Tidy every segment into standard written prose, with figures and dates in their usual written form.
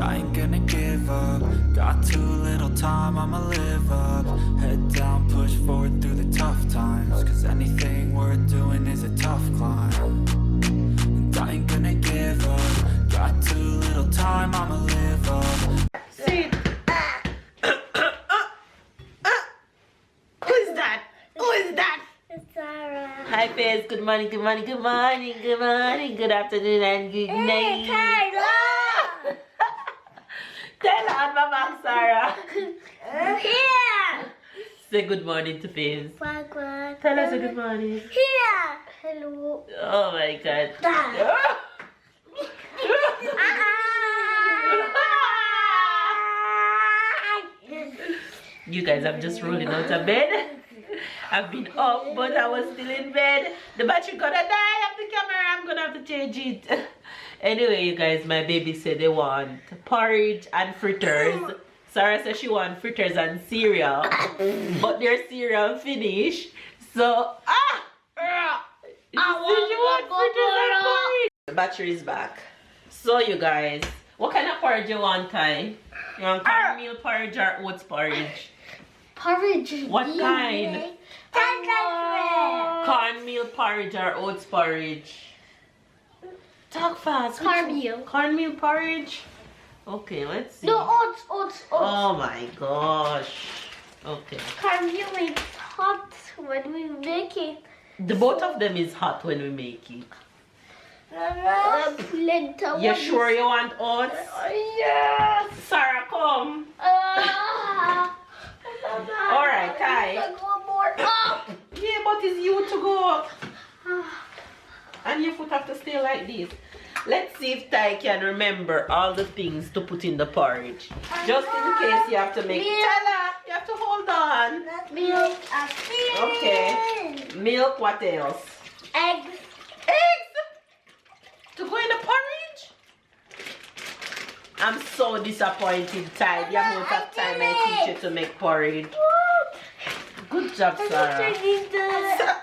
I ain't gonna give up. Got too little time, I'ma live up. Head down, push forward through the tough times. Cause anything worth doing is a tough climb. And I ain't gonna give up. Got too little time, I'ma live up. Sit. Who is that? Who is that? It's Sarah. Hi, Fez. Good morning, good morning, good morning, good morning, good afternoon, and good night. Kyla! Tell her, Mama Sarah. Here! Say good morning to Fez. Wagwan. Tell her say good morning. Here! Hello. Oh my God. You guys, I'm just rolling out of bed. I've been up, but I was still in bed. The battery gonna die of the camera. I'm gonna have to change it. Anyway, you guys, my baby said they want porridge and fritters. Sarah said she want fritters and cereal, but their cereal finished. So, she want fritters and porridge. The battery is back. So, you guys, what kind of porridge you want, Ty? You want cornmeal porridge or oats porridge? Porridge. What kind? Cornmeal porridge or oats porridge? Talk fast. Cornmeal. Cornmeal porridge? Okay, let's see. No, oats. Oh my gosh. Okay. Cornmeal is hot when we make it. The both of them is hot when we make it. You sure you want oats? Yes. Sarah, come. Alright, Ty. Yeah, but it's you to go up. And your foot have to stay like this. Let's see if Ty can remember all the things to put in the porridge. Just in case you have to make... Tyler, you have to hold on. Milk. Okay. Milk, what else? Eggs. Eggs? To go in the porridge? I'm so disappointed, Ty. The amount of time I teach you to make porridge. Good job, Sarah. Tyler,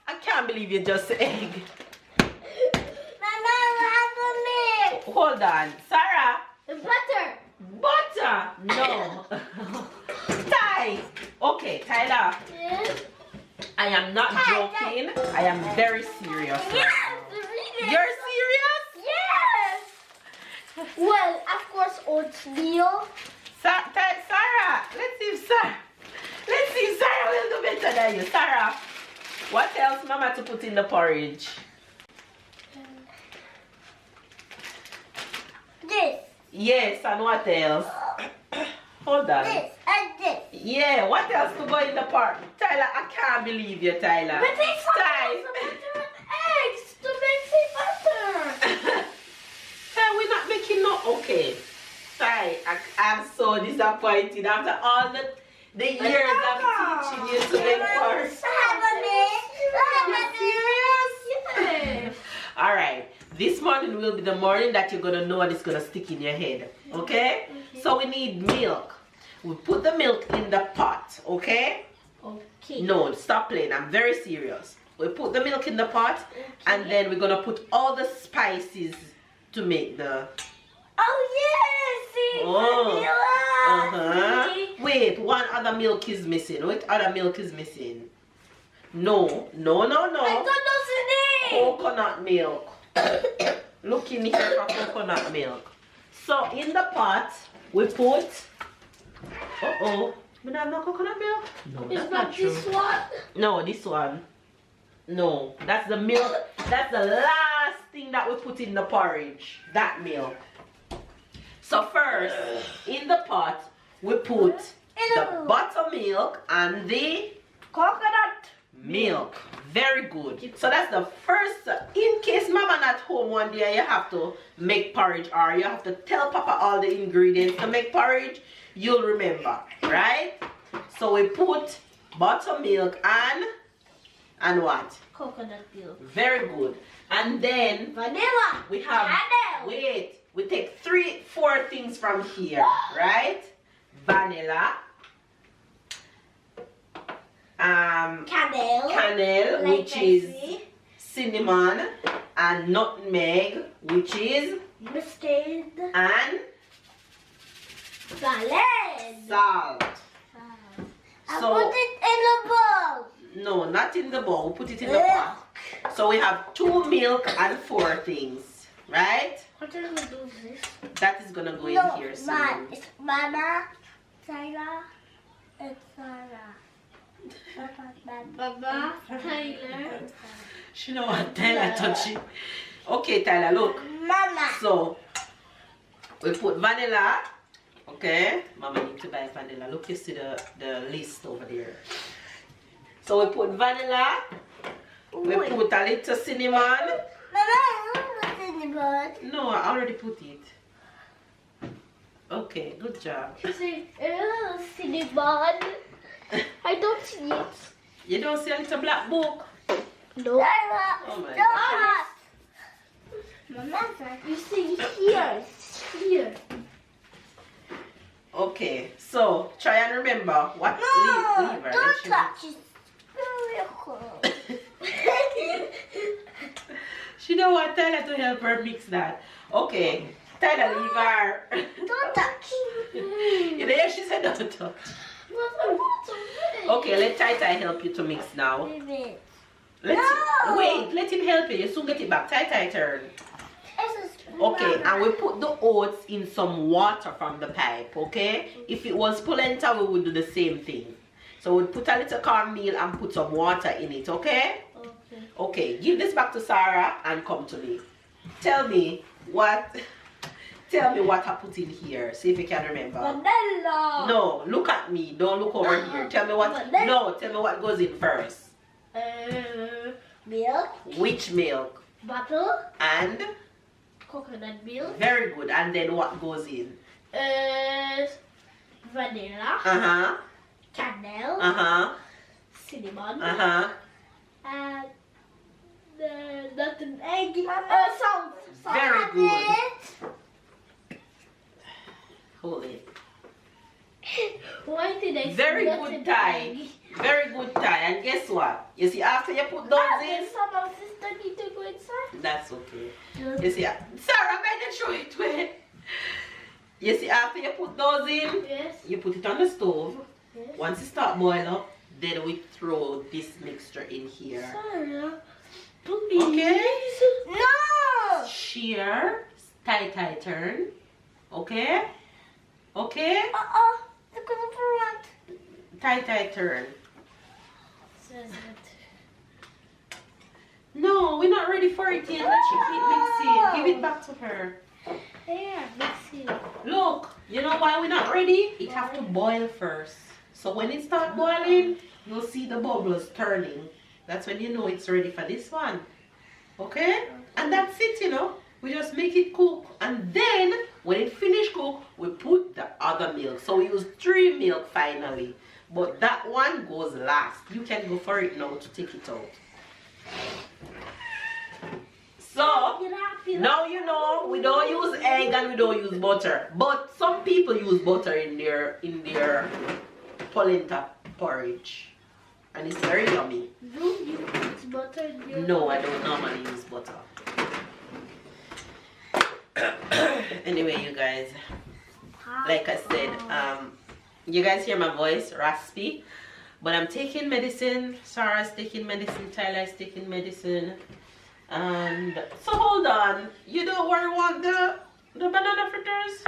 I can't believe you just said egg. Hold on. Sarah. Butter. Butter. No. Ty. Okay, Tyler. Yes. I am not joking. I am very serious. Yes. You're serious? Yes. Well, of course, oatmeal. Sarah, let's see if Sarah will do better than you. Sarah, what else Mama to put in the porridge? This. Yes, and what else? Hold on. This and this. Yeah, what else to go in the porridge? Tyler, I can't believe you, Tyler. But this one Ty. also butter and eggs to make the butter. Hey, we're not making no... Okay. Ty, I'm so disappointed after all the years of teaching you to make porridge. Yes. Alright, this morning will be the morning that you're gonna know and it's gonna stick in your head. Okay? So we need milk. We put the milk in the pot, okay? Okay. No, stop playing. I'm very serious. We put the milk in the pot and then we're gonna put all the spices to make the... Oh yes! Uh-huh. Wait, one other milk is missing. What other milk is missing? No. I don't know Coconut milk. Look in here for coconut milk. So in the pot we put... We don't have no coconut milk? No, the that's not true. This one. No, this one. No, that's the milk. That's the last thing that we put in the porridge. That milk. So first, in the pot, we put the buttermilk and the Coconut milk. Very good. So that's the first. In case Mama not home one day, you have to make porridge or you have to tell Papa all the ingredients to make porridge. You'll remember, right? So we put buttermilk and what? Coconut milk. Very good. And then Vanilla. we have wait. We take 3-4 things from here, right? Vanilla, cannelle, like which is cinnamon, and nutmeg, which is mustard, and Salad. Salt. I So- put it in a bowl. No, not in the bowl. Put it in the pot. So we have 2 milk and 4 things, right? What are we do this? That is gonna go in here soon. No, it's Mama, Tyler, it's Sarah. Baba, Tyler. She know what Tyler touching. Okay, Tyler, look. Mama. So we put vanilla. Okay, Mama need to buy vanilla. Look, you see the list over there. So we put vanilla. We put a little cinnamon. Mama, I don't put it in the bowl. No, I already put it. Okay, good job. You see, a little cinnamon. I don't see it. You don't see a little black book? No. Oh my God. Mama, you see here. Here. Okay, so try and remember what No, lever. don't touch it. Very cold. She don't want Tyler to help her mix that. Okay, Tyler, lever. Don't touch. You know, she said don't touch. Okay, let Tai help you to mix now. No. Wait, let him help you. You soon get it back. Tai turn. Okay, and we put the oats in some water from the pipe, okay? If it was polenta, we would do the same thing. So we'd put a little cornmeal and put some water in it, okay? Okay. Okay, give this back to Sarah and come to me. Tell me what I put in here. See if you can remember. Vanilla. No, look at me. Don't look over here. Tell me what. No, tell me what goes in first. Milk. Which milk? Butter. And Coconut milk. very good. And then what goes in? Vanilla. Uh-huh. Candle. Uh-huh. Cinnamon. Uh-huh. And not an egg. Salt. Very good. Hold it. Why did I Very say good not an tie. egg? Very good tie. And guess what? You see, after you put those in, Some of sister need to go inside. that's okay. You see, Sarah, I can show it to you. You see, after you put those in, Yes. you put it on the stove. Yes. Once it start boil up, then we throw this mixture in here. Sarah, please. Okay? No. Shear, tie turn. Okay? Okay? Look at the front. Tie turn. Says it. No, we're not ready for it yet. Let she keep mixing. Give it back to her. Yeah, mix it. Look, you know why we're not ready? It have to boil first. So when it start boiling, you'll see the bubbles turning. That's when you know it's ready for this one. Okay? And that's it, you know. We just make it cook. And then, when it finish cook, we put the other milk. So we use 3 milk finally. But that one goes last. You can go for it now to take it out. So, now you know we don't use egg and we don't use butter. But some people use butter in their polenta porridge. And it's very yummy. Do you put butter in your No, I don't normally use butter. Anyway, you guys, like I said, you guys hear my voice raspy, but I'm taking medicine. Sarah's taking medicine. Tyler's taking medicine. And so hold on, you don't want the banana fritters?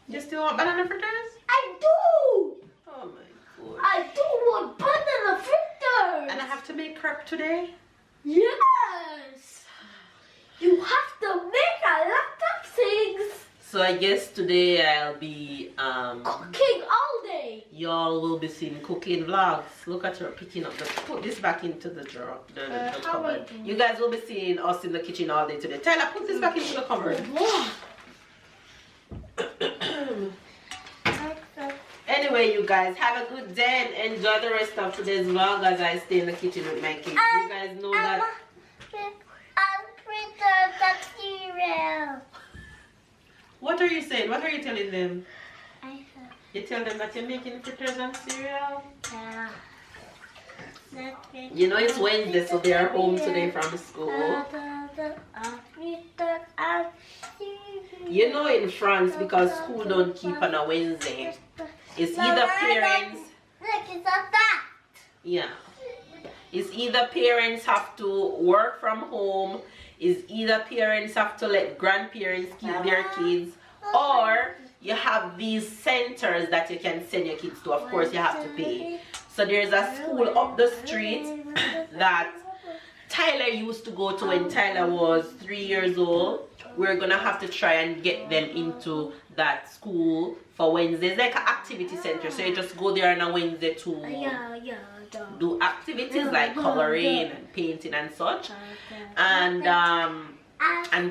You still want banana fritters? I do. Oh my god. I do want banana fritters. And I have to make crepe today? Yes. You have to make a lot of things. So I guess today I'll be Cooking all day. y'all will be seeing cooking vlogs. Look at her picking up put this back into the drawer, the cupboard. You guys will be seeing us in the kitchen all day today. Tyler, put this back into the cupboard. Anyway, you guys have a good day and enjoy the rest of today's vlog as I stay in the kitchen with my kids. You guys know that. Cereal. What are you saying? What are you telling them? You tell them that you're making fritters and cereal? Yeah. You know it's Wednesday, so they are home today from school. You know in France, because school don't keep on a Wednesday, it's either parents, yeah, it's either parents have to work from home, it's either parents have to let grandparents keep their kids, or you have these centers that you can send your kids to. Of course you have to pay. So there's a school up the street that Tyler used to go to when Tyler was 3 years old. We're gonna have to try and get them into that school for Wednesdays, like an activity center. So you just go there on a Wednesday to do activities like coloring and painting and such, and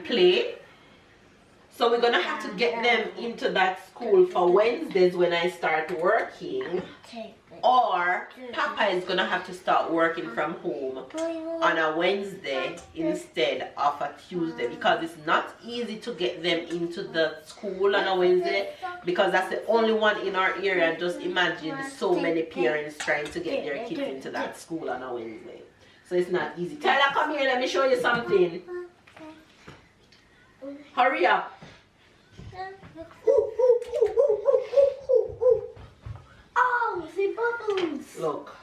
play. So we're gonna have to get them into that school for Wednesdays when I start working, or Papa is gonna have to start working from home on a Wednesday instead of a Tuesday, because it's not easy to get them into the school on a Wednesday, because that's the only one in our area. Just imagine so many parents trying to get their kids into that school on a Wednesday. So it's not easy. Tyler, come here, let me show you something. Hurry up. Oh, the bubbles. Look.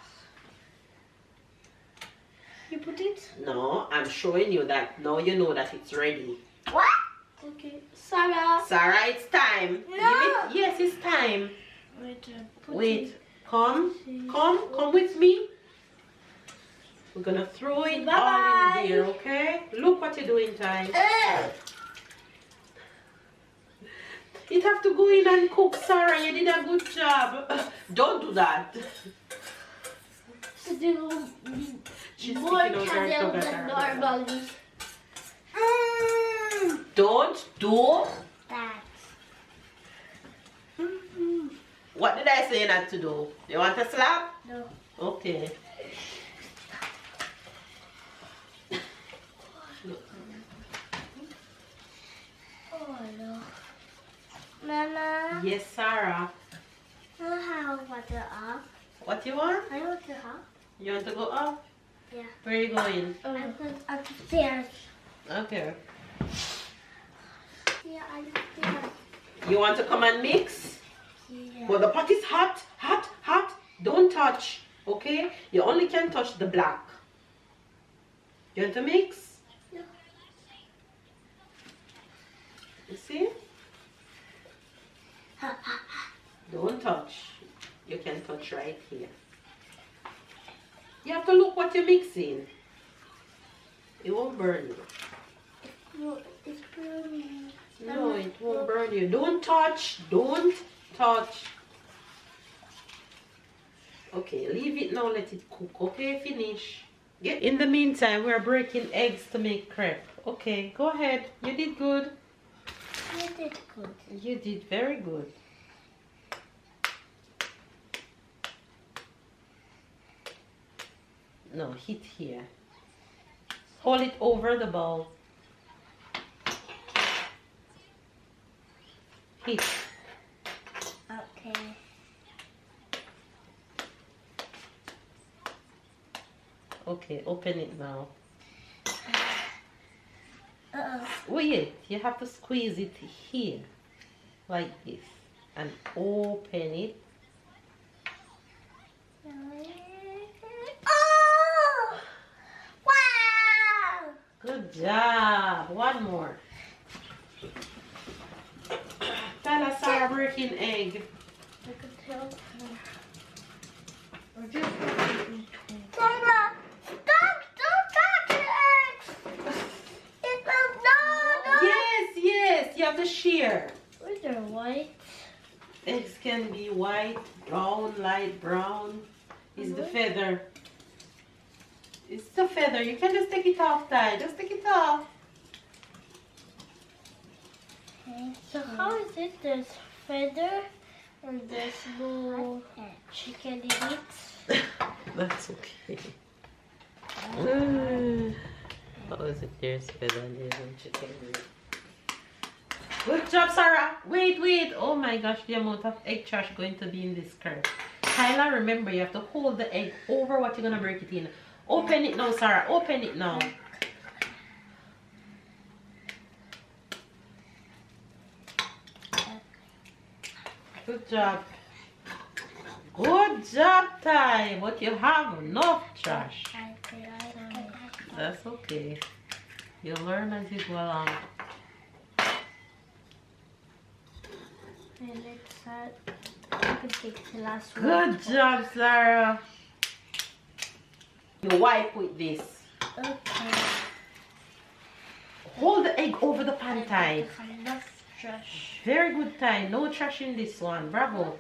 You put it? No, I'm showing you that now you know that it's ready. What? Okay. Sarah. Sarah, it's time. No. Give it. Yes, it's time. Wait. Wait. Come with me. We're gonna throw it all in there, okay? Look what you're doing, Ty. It have to go in and cook, Sarah. You did a good job. Don't do that. She's More sticking out her candle tongue at than her. normally. Don't do. That. What did I say not to do? You want to slap? No. Okay. Oh no. Mama. Yes, Sarah. I want to up. What you want? I want to up. You want to go up? Yeah. Where are you going? I'm going upstairs. Okay. Yeah, I'm upstairs. You want to come and mix? Yeah. Well, the pot is hot, hot, hot. Don't touch, okay? You only can touch the black. You want to mix? Yeah. You see? Don't touch. You can touch right here. You have to look what you're mixing. It won't burn you. No, it's burning. No, it won't burn you. Don't touch. Don't touch. Okay, leave it now. Let it cook. Okay, finish. In the meantime, we're breaking eggs to make crepe. Okay, go ahead. You did good. You did good. You did very good. No, hit here. Hold it over the bowl. Hit. Okay. Okay, open it now. Uh-oh. Wait, you have to squeeze it here. Like this. And open it. Oh! Wow! Good job. One more. Tyler, start breaking egg. I could tell. Mama, stop! Don't touch the eggs! It will no! Yes, you have to shear. Is there white? Eggs can be white, brown, light brown. It's the feather. It's the feather. You can just take it off, Ty. Just take it off. Okay. So how is it? There's feather and there's no chicken in it. That's okay. How is it? There's feather and there's no chicken. Good job, Sarah. Wait. Oh my gosh, the amount of egg trash going to be in this curd. Tyler, remember, you have to hold the egg over what you're going to break it in. Open it now, Sarah. Open it now. Good job. Good job, Ty. But you have enough trash. That's okay. You'll learn as you go along. And it's that you can take the last one. Good job, Sarah. You wipe with this. Okay. Hold the egg over the pan, Ty. Enough trash. Very good, Ty. No trash in this one. Bravo.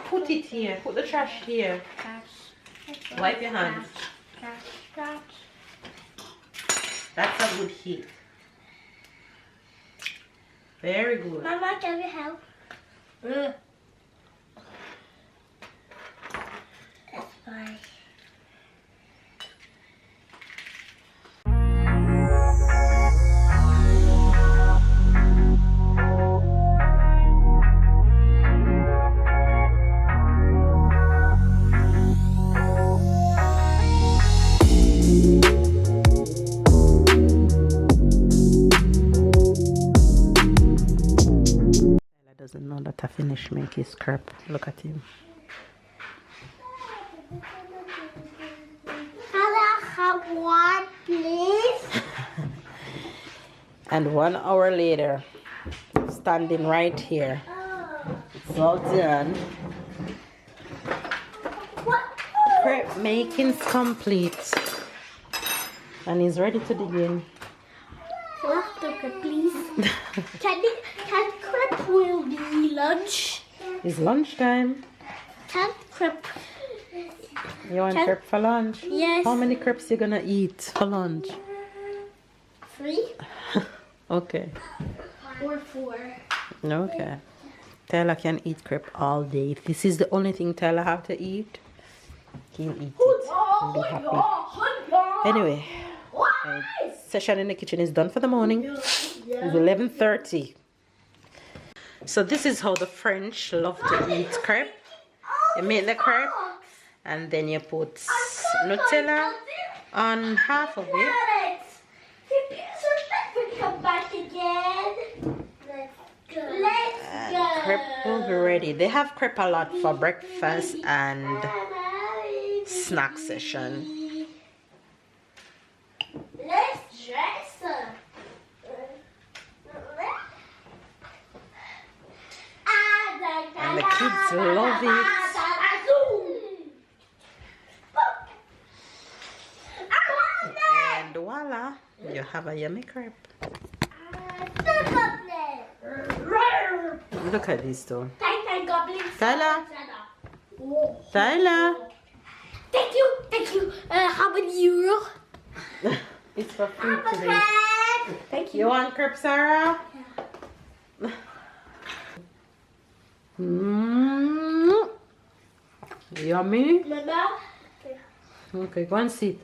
Put it here. Put the trash here. Trash. Wipe your hands. Trash. Trash. That's a good heat. Very good. Mama, can we help? That's fine. Doesn't know that I finished making his crepe. Look at him. Can I have one, please? And 1 hour later, standing right here. It's all done. Crepe making's complete. And he's ready to dig in. After, please. Can crepe will be lunch? It's lunchtime. Can crepe? You want crepe for lunch? Yes. How many crepes you gonna eat for lunch? 3 Okay. or 4? Okay. Tyler can eat crepe all day. If this is the only thing Tyler have to eat, he'll eat it and be happy. Anyway, session in the kitchen is done for the morning. It's 11:30. So this is how the French love to eat crepe. You make the crepe and then you put Nutella on half of it. Come back again. Let's go. Crepe will be ready. They have crepe a lot for breakfast and snack session. Let's dress up. And the kids love it. And voila, you have a yummy crepe. Look at this though. Tyler. Tyler. Thank you. How many euro? It's for free today. Thank you. You want crepe, Sarah? Yummy. Mama. Okay, go and sit.